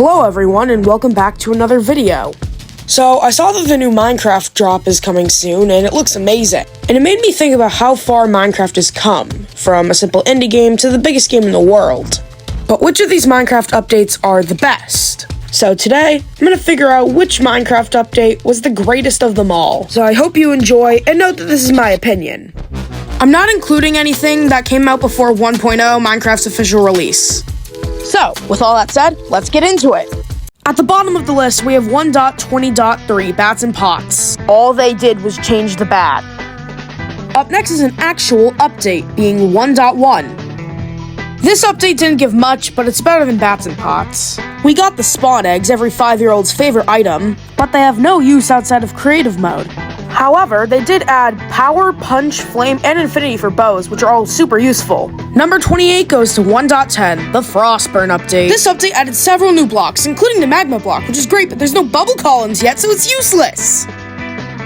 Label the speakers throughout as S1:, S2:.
S1: Hello everyone and welcome back to another video. So I saw that the new Minecraft drop is coming soon and it looks amazing. And it made me think about how far Minecraft has come, from a simple indie game to the biggest game in the world. But which of these Minecraft updates are the best? So today, I'm going to figure out which Minecraft update was the greatest of them all. So I hope you enjoy, and note that this is my opinion. I'm not including anything that came out before 1.0 Minecraft's official release. So, with all that said, let's get into it. At the bottom of the list, we have 1.20.3 Bats and Pots. All they did was change the bat. Up next is an actual update, being 1.1. This update didn't give much, but it's better than Bats and Pots. We got the spawn eggs, every 5-year-old's favorite item, but they have no use outside of creative mode. However, they did add power, punch, flame, and infinity for bows, which are all super useful. Number 28 goes to 1.10, the Frostburn update. This update added several new blocks, including the magma block, which is great, but there's no bubble columns yet, so it's useless.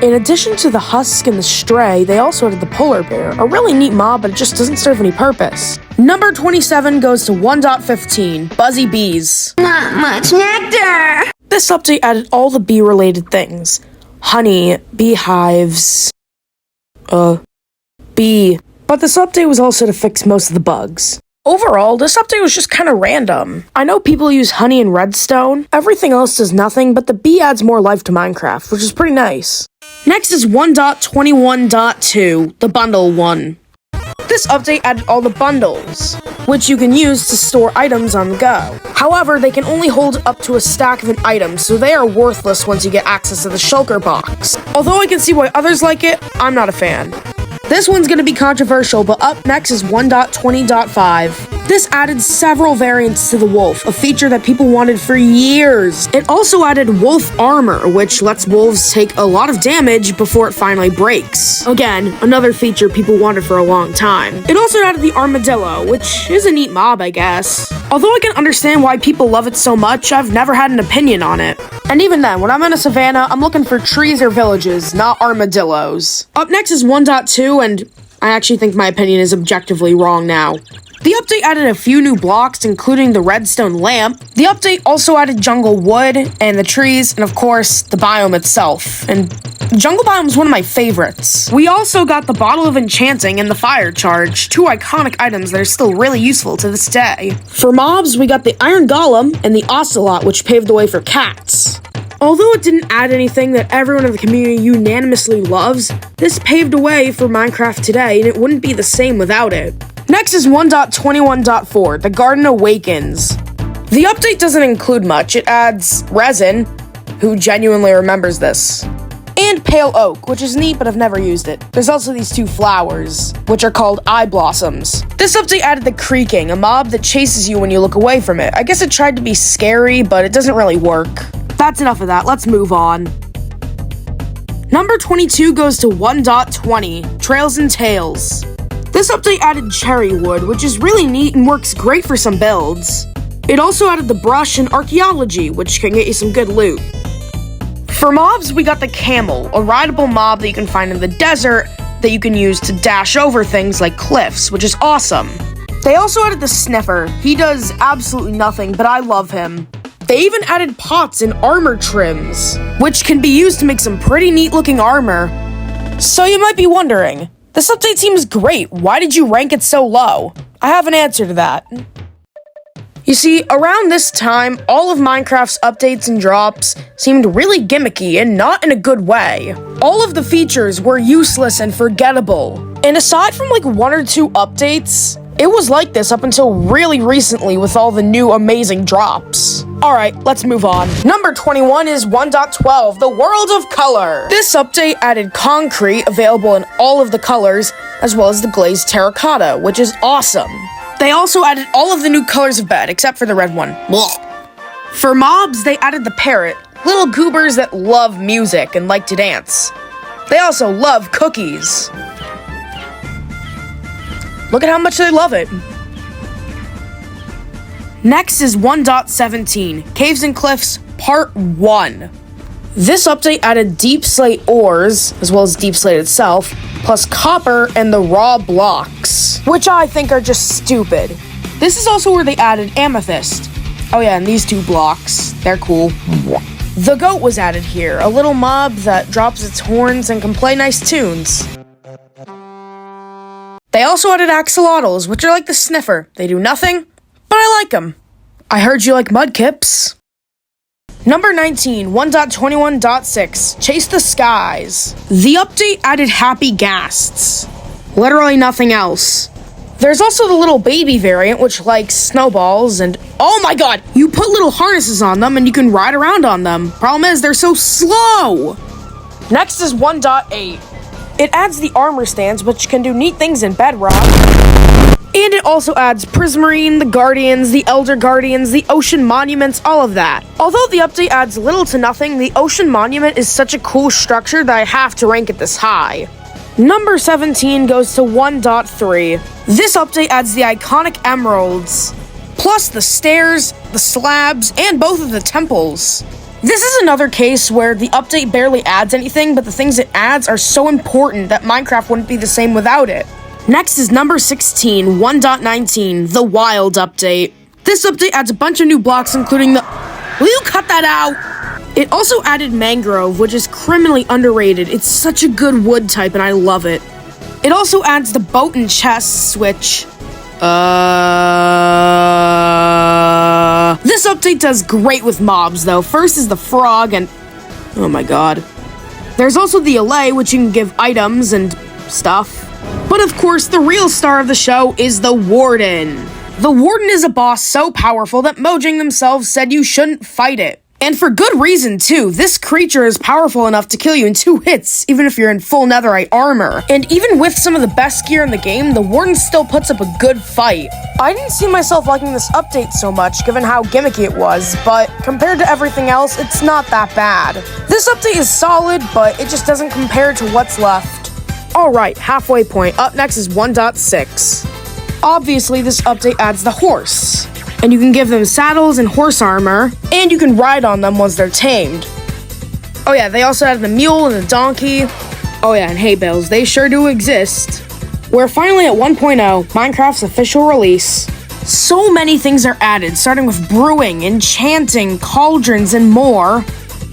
S1: In addition to the husk and the stray, they also added the polar bear, a really neat mob, but it just doesn't serve any purpose. Number 27 goes to 1.15, Buzzy Bees.
S2: Not much nectar.
S1: This update added all the bee-related things. Honey, beehives, bee. But this update was also to fix most of the bugs. Overall, this update was just kind of random. I know people use honey and redstone. Everything else does nothing, but the bee adds more life to Minecraft, which is pretty nice. Next is 1.21.2, the bundle one. This update added all the bundles, which you can use to store items on the go. However, they can only hold up to a stack of an item, so they are worthless once you get access to the shulker box. Although I can see why others like it, I'm not a fan. This one's gonna be controversial, but up next is 1.20.5. This added several variants to the wolf, a feature that people wanted for years. It also added wolf armor, which lets wolves take a lot of damage before it finally breaks. Again, another feature people wanted for a long time. It also added the armadillo, which is a neat mob, I guess. Although I can understand why people love it so much, I've never had an opinion on it. And even then, when I'm in a savannah, I'm looking for trees or villages, not armadillos. Up next is 1.2, and I actually think my opinion is objectively wrong now. The update added a few new blocks, including the redstone lamp. The update also added jungle wood, and the trees, and of course, the biome itself. And jungle biome is one of my favorites. We also got the bottle of enchanting and the fire charge, two iconic items that are still really useful to this day. For mobs, we got the iron golem and the ocelot, which paved the way for cats. Although it didn't add anything that everyone in the community unanimously loves, this paved the way for Minecraft today, and it wouldn't be the same without it. Next is 1.21.4, The Garden Awakens. The update doesn't include much. It adds resin, who genuinely remembers this, and pale oak, which is neat, but I've never used it. There's also these two flowers, which are called eye blossoms. This update added the creaking, a mob that chases you when you look away from it. I guess it tried to be scary, but it doesn't really work. That's enough of that, let's move on. Number 22 goes to 1.20, Trails and Tales. This update added cherry wood, which is really neat and works great for some builds. It also added the brush and archaeology, which can get you some good loot. For mobs, we got the camel, a rideable mob that you can find in the desert that you can use to dash over things like cliffs, which is awesome. They also added the sniffer. He does absolutely nothing, but I love him. They even added pots and armor trims, which can be used to make some pretty neat looking armor. So you might be wondering, this update seems great, why did you rank it so low? I have an answer to that. You see, around this time, all of Minecraft's updates and drops seemed really gimmicky and not in a good way. All of the features were useless and forgettable. And aside from like 1 or 2 updates, it was like this up until really recently with all the new amazing drops. Alright, let's move on. Number 21 is 1.12, The World of Color. This update added concrete available in all of the colors, as well as the glazed terracotta, which is awesome. They also added all of the new colors of bed, except for the red one. Blech. For mobs, they added the parrot, little goobers that love music and like to dance. They also love cookies. Look at how much they love it. Next is 1.17, Caves and Cliffs, Part 1. This update added deep slate ores, as well as deep slate itself, plus copper and the raw blocks, which I think are just stupid. This is also where they added amethyst. Oh yeah, and these 2 blocks, they're cool. The goat was added here, a little mob that drops its horns and can play nice tunes. They also added axolotls, which are like the sniffer. They do nothing, but I like them. I heard you like mudkips. Number 19, 1.21.6, Chase the Skies. The update added happy ghasts. Literally nothing else. There's also the little baby variant, which likes snowballs and... Oh my god! You put little harnesses on them and you can ride around on them. Problem is, they're so slow! Next is 1.8. It adds the armor stands, which can do neat things in Bedrock. And it also adds Prismarine, the Guardians, the Elder Guardians, the Ocean Monuments, all of that. Although the update adds little to nothing, the Ocean Monument is such a cool structure that I have to rank it this high. Number 17 goes to 1.3. This update adds the iconic emeralds, plus the stairs, the slabs, and both of the temples. This is another case where the update barely adds anything, but the things it adds are so important that Minecraft wouldn't be the same without it. Next is number 16, 1.19, the Wild update. This update adds a bunch of new blocks, including the... Will you cut that out? It also added Mangrove, which is criminally underrated. It's such a good wood type, and I love it. It also adds the boat and chests, which... This update does great with mobs, though. First is the frog, and... Oh my god. There's also the allay, which you can give items and stuff. But of course, the real star of the show is the Warden. The Warden is a boss so powerful that Mojang themselves said you shouldn't fight it. And for good reason, too. This creature is powerful enough to kill you in 2 hits, even if you're in full netherite armor. And even with some of the best gear in the game, the Warden still puts up a good fight. I didn't see myself liking this update so much, given how gimmicky it was, but compared to everything else, it's not that bad. This update is solid, but it just doesn't compare to what's left. Alright, halfway point. Up next is 1.6. Obviously, this update adds the horse. And you can give them saddles and horse armor, and you can ride on them once they're tamed. Oh yeah, they also added the mule and the donkey. Oh yeah, and hay bales, they sure do exist. We're finally at 1.0, Minecraft's official release. So many things are added, starting with brewing, enchanting, cauldrons, and more.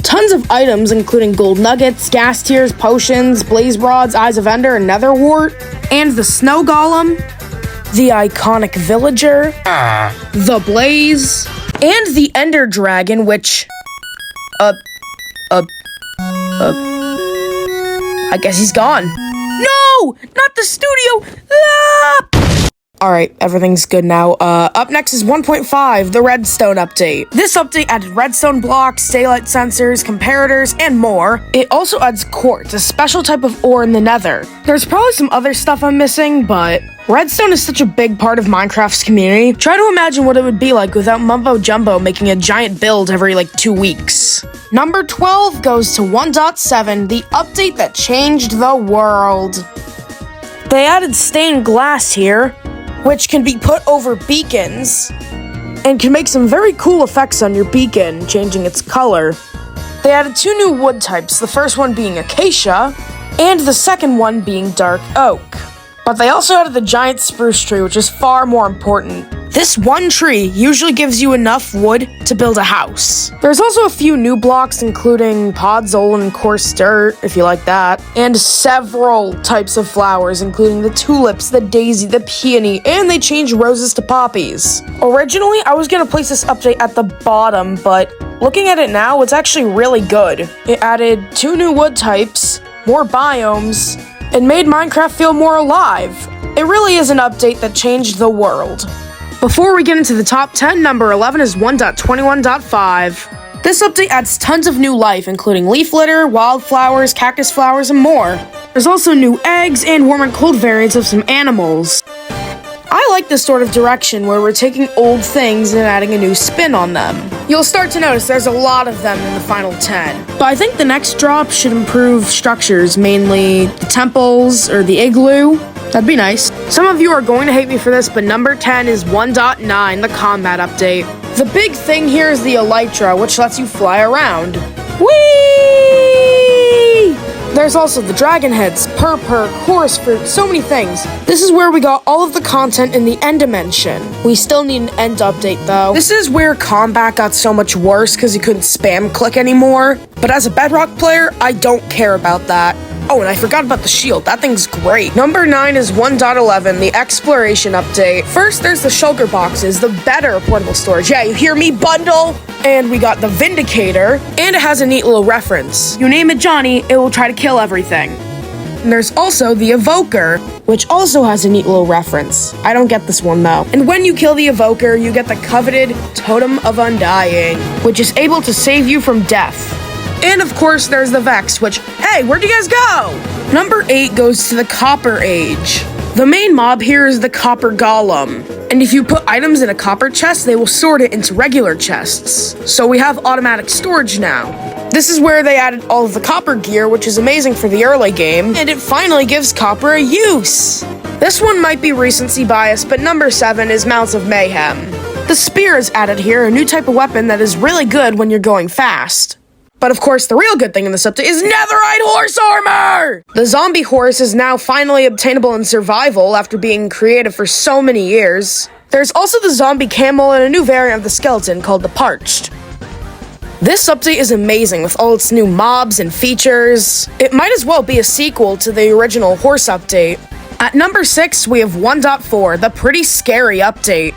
S1: Tons of items, including gold nuggets, gas tiers, potions, blaze rods, eyes of ender, and netherwort, and the snow golem, the iconic villager, the blaze, and the ender dragon, which, I guess he's gone. No! Not the studio! Ah! Alright, everything's good now. Up next is 1.5, the Redstone update. This update added redstone blocks, daylight sensors, comparators, and more. It also adds quartz, a special type of ore in the nether. There's probably some other stuff I'm missing, but redstone is such a big part of Minecraft's community. Try to imagine what it would be like without Mumbo Jumbo making a giant build every, 2 weeks. Number 12 goes to 1.7, the update that changed the world. They added stained glass here, which can be put over beacons, and can make some very cool effects on your beacon, changing its color. They added 2 new wood types, the first one being acacia, and the second one being dark oak. But they also added the giant spruce tree, which is far more important. This one tree usually gives you enough wood to build a house. There's also a few new blocks, including podzol and coarse dirt, if you like that, and several types of flowers, including the tulips, the daisy, the peony, and they changed roses to poppies. Originally, I was gonna place this update at the bottom, but looking at it now, it's actually really good. It added 2 new wood types, more biomes, and made Minecraft feel more alive. It really is an update that changed the world. Before we get into the top 10, number 11 is 1.21.5. This update adds tons of new life, including leaf litter, wildflowers, cactus flowers, and more. There's also new eggs and warm and cold variants of some animals. I like this sort of direction where we're taking old things and adding a new spin on them. You'll start to notice there's a lot of them in the final 10. But I think the next drop should improve structures, mainly the temples or the igloo. That'd be nice. Some of you are going to hate me for this, but number 10 is 1.9, the combat update. The big thing here is the elytra, which lets you fly around. Whee! There's also the dragon heads, purr, chorus fruit, so many things. This is where we got all of the content in the end dimension. We still need an end update though. This is where combat got so much worse because you couldn't spam click anymore. But as a Bedrock player, I don't care about that. Oh, and I forgot about the shield. That thing's great. Number 9 is 1.11, the exploration update. First, there's the shulker boxes, the better portable storage. Yeah, you hear me, bundle? And we got the Vindicator, and it has a neat little reference. You name it Johnny, it will try to kill everything. And there's also the Evoker, which also has a neat little reference. I don't get this one though. And when you kill the Evoker, you get the coveted Totem of Undying, which is able to save you from death. And of course, there's the Vex, which, hey, where'd you guys go? Number 8 goes to the Copper Age. The main mob here is the Copper Golem. And if you put items in a copper chest, they will sort it into regular chests. So we have automatic storage now. This is where they added all of the copper gear, which is amazing for the early game, and it finally gives copper a use. This one might be recency bias, but number 7 is Mounts of Mayhem. The Spear is added here, a new type of weapon that is really good when you're going fast. But of course, the real good thing in this update is Netherite Horse Armor! The Zombie Horse is now finally obtainable in survival after being created for so many years. There's also the Zombie Camel and a new variant of the skeleton called the Parched. This update is amazing with all its new mobs and features. It might as well be a sequel to the original horse update. At number 6, we have 1.4, the Pretty Scary update.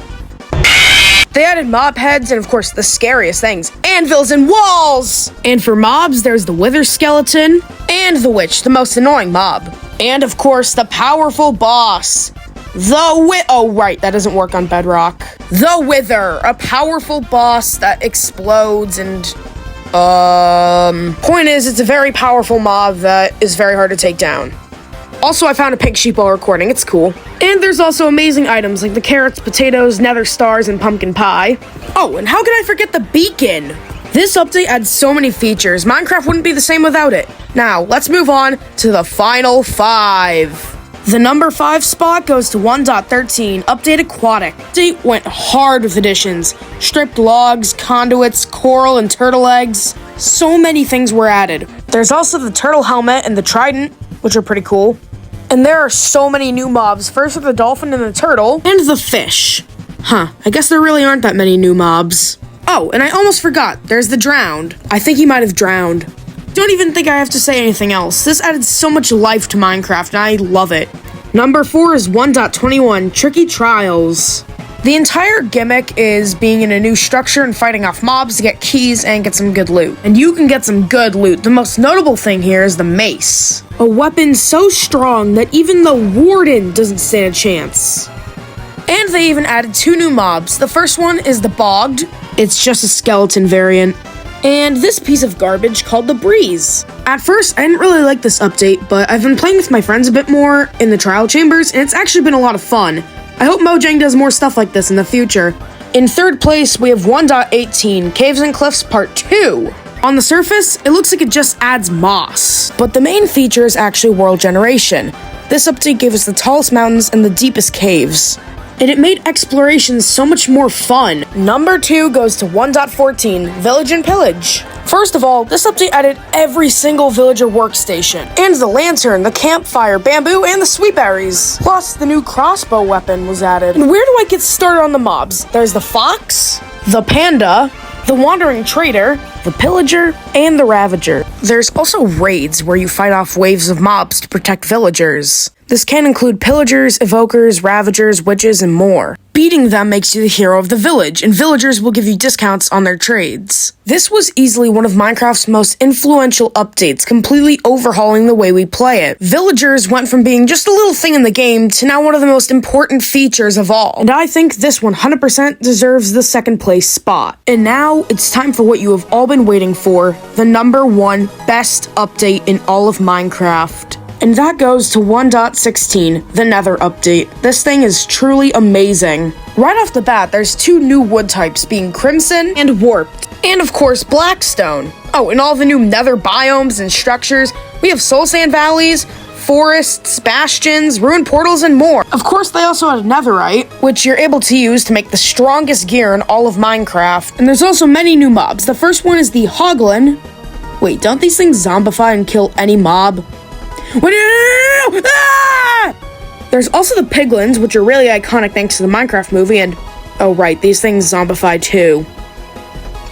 S1: They added mob heads and, of course, the scariest things, anvils and walls! And for mobs, there's the Wither Skeleton and the Witch, the most annoying mob. And, of course, the powerful boss, oh, right, that doesn't work on Bedrock. The Wither, a powerful boss that explodes and, point is, it's a very powerful mob that is very hard to take down. Also, I found a pink sheep while recording. It's cool. And there's also amazing items like the carrots, potatoes, nether stars, and pumpkin pie. Oh, and how could I forget the beacon? This update adds so many features. Minecraft wouldn't be the same without it. Now, let's move on to the final 5. The number 5 spot goes to 1.13, Update Aquatic. Update went hard with additions. Stripped logs, conduits, coral, and turtle eggs. So many things were added. There's also the turtle helmet and the trident, which are pretty cool. And there are so many new mobs. First with the dolphin and the turtle, and the fish. I guess there really aren't that many new mobs. Oh, and I almost forgot, there's the drowned. I think he might have drowned. Don't even think I have to say anything else. This added so much life to Minecraft, and I love it. Number 4 is 1.21, Tricky Trials. The entire gimmick is being in a new structure and fighting off mobs to get keys and get some good loot. And you can get some good loot. The most notable thing here is the mace. A weapon so strong that even the warden doesn't stand a chance. And they even added 2 new mobs. The first one is the Bogged. It's just a skeleton variant. And this piece of garbage called the Breeze. At first, I didn't really like this update, but I've been playing with my friends a bit more in the trial chambers, and it's actually been a lot of fun. I hope Mojang does more stuff like this in the future. In 3rd place, we have 1.18, Caves and Cliffs Part 2. On the surface, it looks like it just adds moss, but the main feature is actually world generation. This update gave us the tallest mountains and the deepest caves. And it made exploration so much more fun. Number 2 goes to 1.14, Village and Pillage. First of all, this update added every single villager workstation, and the lantern, the campfire, bamboo, and the sweet berries. Plus, the new crossbow weapon was added. And where do I get started on the mobs? There's the fox, the panda, the wandering trader, the pillager, and the ravager. There's also raids where you fight off waves of mobs to protect villagers. This can include pillagers, evokers, ravagers, witches, and more. Beating them makes you the hero of the village, and villagers will give you discounts on their trades. This was easily one of Minecraft's most influential updates, completely overhauling the way we play it. Villagers went from being just a little thing in the game to now one of the most important features of all. And I think this 100% deserves the 2nd place spot. And now, it's time for what you have all been waiting for, the number 1 best update in all of Minecraft. And that goes to 1.16, the Nether update. This thing is truly amazing. Right off the bat, there's 2 new wood types, being Crimson and Warped. And of course, Blackstone. Oh, and all the new Nether biomes and structures. We have Soul Sand Valleys, forests, bastions, ruined portals, and more. Of course, they also had Netherite, which you're able to use to make the strongest gear in all of Minecraft. And there's also many new mobs. The first one is the Hoglin, Wait, don't these things zombify and kill any mob? Wait, no! Ah! There's also the piglins, which are really iconic thanks to the Minecraft movie, and oh right, these things zombify too.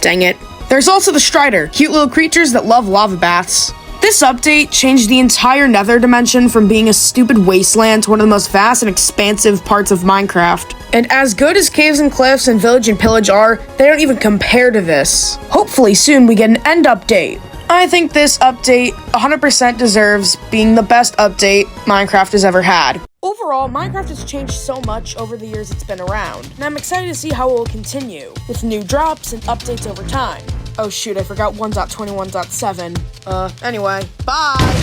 S1: Dang it. There's also the Strider, cute little creatures that love lava baths. This update changed the entire nether dimension from being a stupid wasteland to one of the most vast and expansive parts of Minecraft. And as good as Caves and Cliffs and Village and Pillage are, they don't even compare to this. Hopefully soon we get an end update. I think this update 100% deserves being the best update Minecraft has ever had. Overall, Minecraft has changed so much over the years it's been around, and I'm excited to see how it will continue, with new drops and updates over time. Oh shoot, I forgot 1.21.7. Anyway, bye!